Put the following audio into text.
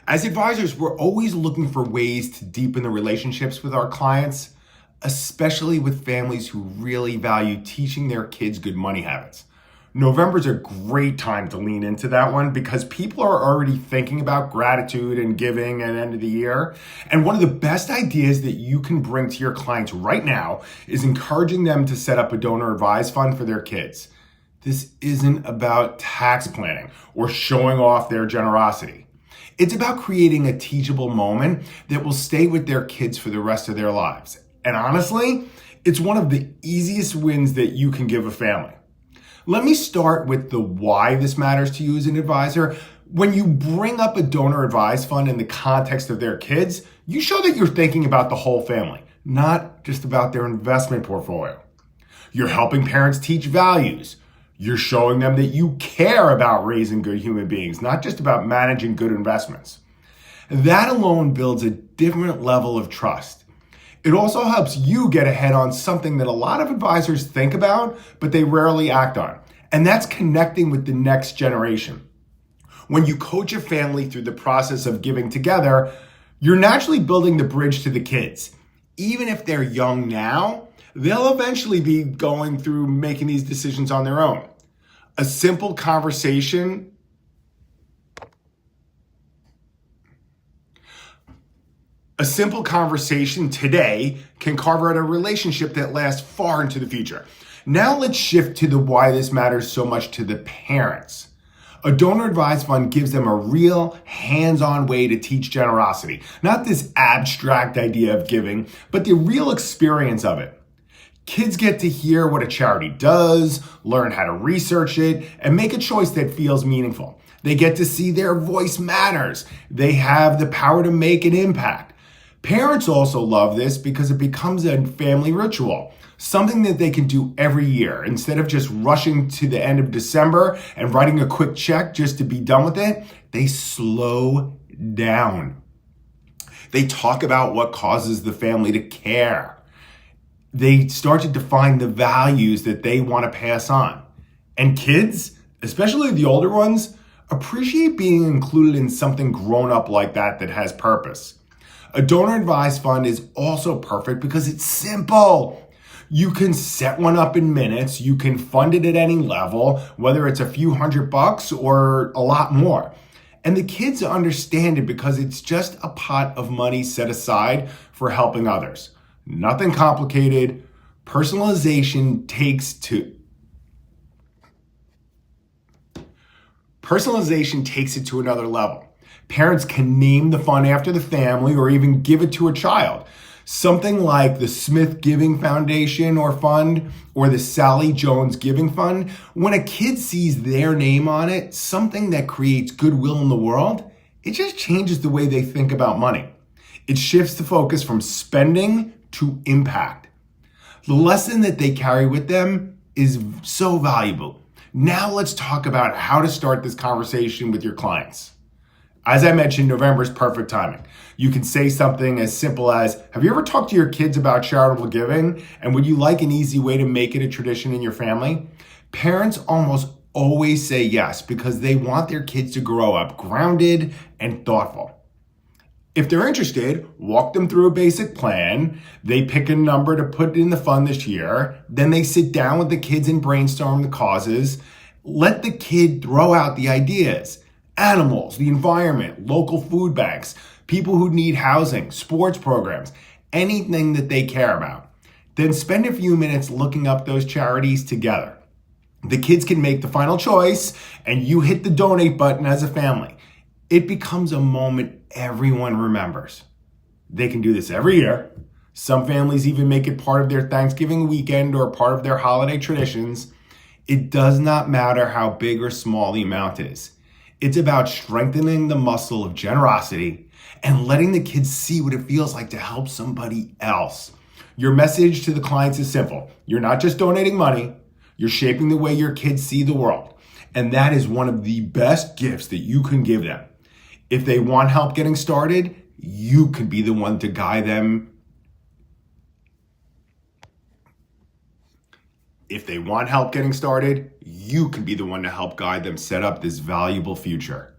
As advisors, we're always looking for ways to deepen the relationships with our clients, especially with families who really value teaching their kids good money habits. November's a great time to lean into that one because people are already thinking about gratitude and giving at the end of the year. And one of the best ideas that you can bring to your clients right now is encouraging them to set up a donor advised fund for their kids. This isn't about tax planning or showing off their generosity. It's about creating a teachable moment that will stay with their kids for the rest of their lives. And honestly, it's one of the easiest wins that you can give a family. Let me start with the why this matters to you as an advisor. When you bring up a donor advised fund in the context of their kids, you show that you're thinking about the whole family, not just about their investment portfolio. You're helping parents teach values. You're showing them that you care about raising good human beings, not just about managing good investments. That alone builds a different level of trust. It also helps you get ahead on something that a lot of advisors think about, but they rarely act on. And that's connecting with the next generation. When you coach a family through the process of giving together, you're naturally building the bridge to the kids. Even if they're young now, they'll eventually be going through making these decisions on their own. A simple conversation today can carve out a relationship that lasts far into the future. Now let's shift to the why this matters so much to the parents. A donor advised fund gives them a real hands-on way to teach generosity. Not this abstract idea of giving, but the real experience of it. Kids get to hear what a charity does, learn how to research it, and make a choice that feels meaningful. They get to see their voice matters. They have the power to make an impact. Parents also love this because it becomes a family ritual, something that they can do every year. Instead of just rushing to the end of December and writing a quick check just to be done with it, they slow down. They talk about what causes the family to care. They start to define the values that they want to pass on. And kids, especially the older ones, appreciate being included in something grown up like that has purpose. A donor advised fund is also perfect because it's simple. You can set one up in minutes. You can fund it at any level, whether it's a few $100 or a lot more. And the kids understand it because it's just a pot of money set aside for helping others. Nothing complicated. Personalization takes it to another level. Parents can name the fund after the family or even give it to a child. Something like the Smith Giving Foundation or Fund or the Sally Jones Giving Fund. When a kid sees their name on it, something that creates goodwill in the world, it just changes the way they think about money. It shifts the focus from spending to impact. The lesson that they carry with them is so valuable. Now let's talk about how to start this conversation with your clients. As I mentioned, November is perfect timing. You can say something as simple as, have you ever talked to your kids about charitable giving? And would you like an easy way to make it a tradition in your family? Parents almost always say yes because they want their kids to grow up grounded and thoughtful. If they're interested, walk them through a basic plan. They pick a number to put in the fund this year. Then they sit down with the kids and brainstorm the causes. Let the kid throw out the ideas. Animals, the environment, local food banks, people who need housing, sports programs, anything that they care about. Then spend a few minutes looking up those charities together. The kids can make the final choice and you hit the donate button as a family. It becomes a moment everyone remembers. They can do this every year. Some families even make it part of their Thanksgiving weekend or part of their holiday traditions. It does not matter how big or small the amount is. It's about strengthening the muscle of generosity and letting the kids see what it feels like to help somebody else. Your message to the clients is simple. You're not just donating money, you're shaping the way your kids see the world. And that is one of the best gifts that you can give them. If they want help getting started, you can be the one to guide them. If they want help getting started, you can be the one to help guide them set up this valuable future.